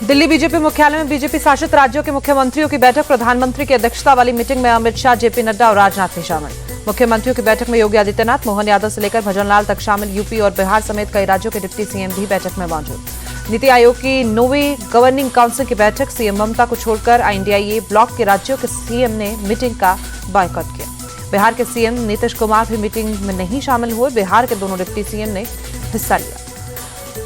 Delhi BJP मुख्यालय में BJP शासित राज्यों के मुख्यमंत्रियों की बैठक। प्रधानमंत्री की अध्यक्षता वाली मीटिंग में अमित शाह, जेपी नड्डा और राजनाथ सिंह शामिल। मुख्यमंत्रियों की बैठक में योगी आदित्यनाथ, मोहन यादव से लेकर भजनलाल तक शामिल। यूपी और बिहार समेत कई राज्यों के डिप्टी सीएम भी बैठक में मौजूद। नीति आयोग की 9वीं गवर्निंग काउंसिल की बैठक। सीएम ममता को छोड़कर INDIA ब्लॉक के राज्यों के सीएम ने मीटिंग का बॉयकॉट किया। बिहार के सीएम नीतीश कुमार भी मीटिंग में नहीं शामिल हुए। बिहार के दोनों डिप्टी सीएम ने हिस्सा लिया।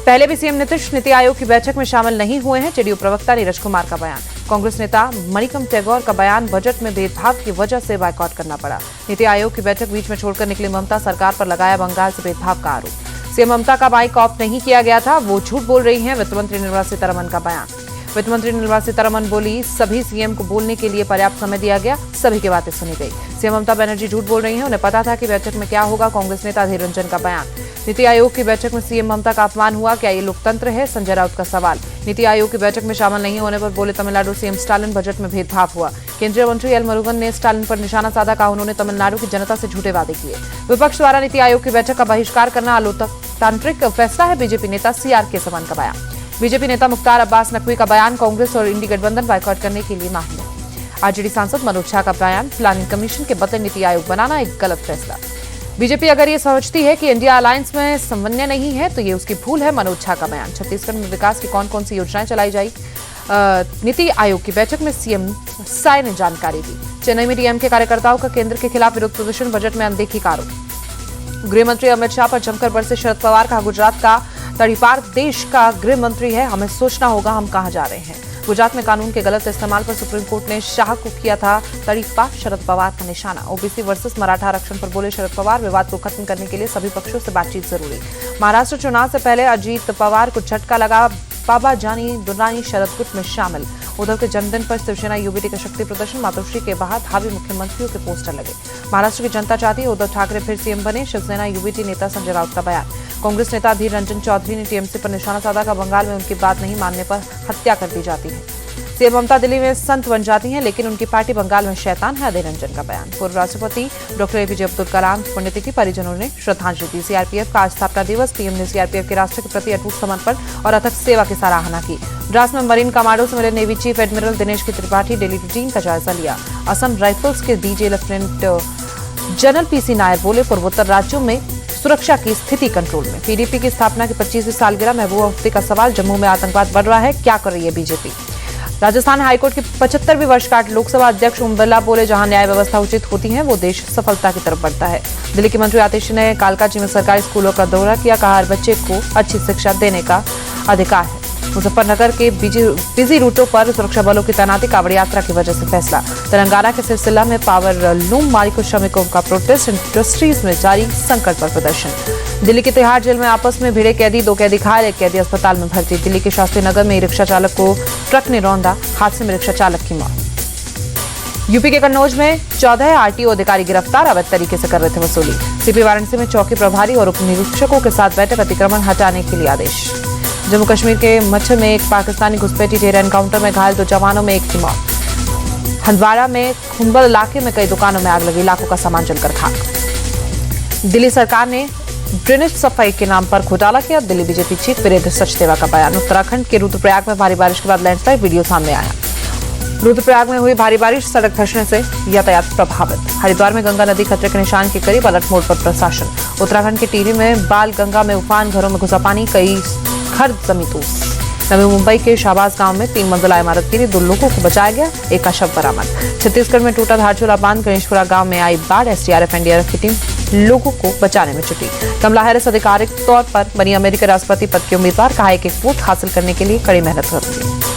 पहले भी सीएम नीतीश नीति आयोग की बैठक में शामिल नहीं हुए हैं। जेडीयू प्रवक्ता नीरज कुमार का बयान। कांग्रेस नेता मणिकम टैगोर का बयान, बजट में भेदभाव की वजह से बायकॉट करना पड़ा। नीति आयोग की बैठक बीच में छोड़कर निकली ममता, सरकार पर लगाया बंगाल से भेदभाव का आरोप। सीएम ममता का बाइक ऑफ नहीं किया गया था, वो झूठ बोल रही हैं। वित्त मंत्री निर्मला सीतारमण का बयान। वित्त मंत्री निर्मला सीतारमण बोली, सभी सीएम को बोलने के लिए पर्याप्त समय दिया गया, सभी की बातें सुनी गई। सीएम ममता बनर्जी झूठ बोल रही हैं, उन्हें पता था कि बैठक में क्या होगा। कांग्रेस नेता अधीर रंजन का बयान। नीति आयोग की बैठक में सीएम ममता का अपमान हुआ, क्या ये लोकतंत्र है? संजय राउत का सवाल। नीति आयोग की बैठक में शामिल नहीं होने पर बोले तमिलनाडु सीएम स्टालिन, बजट में भेदभाव हुआ। केंद्रीय मंत्री एल मुरुगन ने स्टालिन पर निशाना साधा, कहा उन्होंने तमिलनाडु की जनता से झूठे वादे किए। विपक्ष द्वारा नीति आयोग की बैठक का बहिष्कार करना अलोकतांत्रिक फैसला है, बीजेपी नेता CR समन का बयान। बीजेपी नेता मुख्तार अब्बास नकवी का बयान, कांग्रेस और इंडी गठबंधन बायकॉट करने के लिए माहिर। आरजेडी सांसद मनोज झा का बयान, प्लानिंग कमीशन के बदले नीति आयोग बनाना एक गलत फैसला। बीजेपी अगर ये समझती है कि इंडिया अलायंस में समन्वय नहीं है तो ये उसकी भूल है, मनोज झा का बयान। छत्तीसगढ़ में विकास की कौन कौन सी योजनाएं चलाई जाए, नीति आयोग की बैठक में सीएम साय ने जानकारी दी। चेन्नई में डीएमके कार्यकर्ताओं का केंद्र के खिलाफ विरोध प्रदर्शन, बजट में अनदेखी का आरोप। गृह मंत्री अमित शाह पर जमकर बरसे शरद पवार, कहा गुजरात का तड़ीपार देश का गृह मंत्री है, हमें सोचना होगा हम कहां जा रहे हैं। गुजरात में कानून के गलत इस्तेमाल पर सुप्रीम कोर्ट ने शाह को किया था तड़ीपार, शरद पवार का निशाना। ओबीसी वर्सेस मराठा आरक्षण पर बोले शरद पवार, विवाद को खत्म करने के लिए सभी पक्षों से बातचीत जरूरी। महाराष्ट्र चुनाव से पहले अजीत पवार को झटका लगा, बाबा जानी दुर्रानी शरद गुट में शामिल। उद्धव के जन्मदिन पर शिवसेना यूबीटी का शक्ति प्रदर्शन, मातोश्री के बाहर भावी मुख्यमंत्रियों के पोस्टर लगे। महाराष्ट्र की जनता चाहती है उद्धव ठाकरे फिर सीएम बने, शिवसेना यूबीटी नेता संजय राउत का बयान। कांग्रेस नेता अधीर रंजन चौधरी ने टीएमसी पर निशाना साधा, का बंगाल में उनकी बात नहीं मानने पर हत्या कर दी जाती है। सीएम ममता दिल्ली में संत बन जाती हैं, लेकिन उनकी पार्टी बंगाल में शैतान है, अधीर रंजन का बयान। पूर्व राष्ट्रपति डॉक्टर APJ अब्दुल कलाम पुण्यतिथि, परिजनों ने श्रद्धांजलि दी। सीआरपीएफ का आज स्थापना दिवस, पीएम ने सीआरपीएफ के राष्ट्र के प्रति अटूट समर्पण और अथक सेवा की सराहना की। द्रास में मरीन कमांडो से मिले नेवी चीफ एडमिरल दिनेश के त्रिपाठी, डेली रूटीन का जायजा लिया। असम राइफल्स के DJ lieutenant general PC Nair बोले, पूर्वोत्तर राज्यों में सुरक्षा की स्थिति कंट्रोल में। PDP की स्थापना की 25वीं सालगिरह, महबूबा मुफ्ती का सवाल, जम्मू में आतंकवाद बढ़ रहा है, क्या कर रही है बीजेपी। राजस्थान हाईकोर्ट की 75वीं वर्षगांठ, लोकसभा अध्यक्ष ओम बिरला बोले, जहां न्याय व्यवस्था उचित होती है वो देश सफलता की तरफ बढ़ता है। दिल्ली के मंत्री आतिशी ने कालकाजी में सरकारी स्कूलों का दौरा किया, कहा हर बच्चे को अच्छी शिक्षा देने का अधिकार है। मुजफ्फरनगर के बिजी रूटों पर सुरक्षा बलों की तैनाती, कांवड़ यात्रा की वजह से फैसला। तेलंगाना के सिलसिला में पावर लूम मालिकों श्रमिकों का प्रोटेस्ट, इंडस्ट्रीज में जारी संकट पर प्रदर्शन। दिल्ली के तिहाड़ जेल में आपस में भिड़े कैदी, 2 कैदी घायल, 1 कैदी अस्पताल में भर्ती। दिल्ली के शास्त्री नगर में रिक्शा चालक को ट्रक ने रौंदा, हादसे में रिक्शा चालक की मौत। यूपी के कन्नौज में 14 RTO अधिकारी गिरफ्तार, अवैध तरीके से कर रहे थे वसूली। सीपी वाराणसी में चौकी प्रभारी और उप निरीक्षकों के साथ बैठक, अतिक्रमण हटाने के लिए आदेश। जम्मू कश्मीर के मच्छर में एक पाकिस्तानी घुसपैठी ढेर एनकाउंटर में घायल, 2 जवानों में 1 की मौत। हंदवाड़ा में खुंबल इलाके में कई दुकानों में आग लगी, लाखों का सामान जलकर खाक। दिल्ली सरकार ने ड्रेनेज सफाई के नाम पर घोटाला किया, दिल्ली बीजेपी चीफ वीरेंद्र सचदेवा का बयान। उत्तराखंड के रुद्रप्रयाग में भारी बारिश के बाद लैंडस्लाइड वीडियो सामने आया। रुद्रप्रयाग में हुई भारी बारिश, सड़क धंसने से यातायात प्रभावित। हरिद्वार में गंगा नदी खतरे के निशान के करीब, अलर्ट मोड पर प्रशासन। उत्तराखंड के टिहरी में बाल गंगा में उफान, घरों में घुसा पानी, कई घर जमींदोज। नवी मुंबई के शाहबाज गांव में 3 मंजिला इमारत गिरी, 2 लोगों को बचाया गया, 1 का शव बरामद। छत्तीसगढ़ में टूटा धारचूला बांध, गणेशपुरा गांव में आई बाढ़, SDRF NDRF की टीम लोगों को बचाने में जुटी। कमला हैरिस आधिकारिक तौर पर बनी अमेरिकी राष्ट्रपति पद की उम्मीदवार, कहा एक वोट हासिल करने के लिए कड़ी मेहनत करूंगी।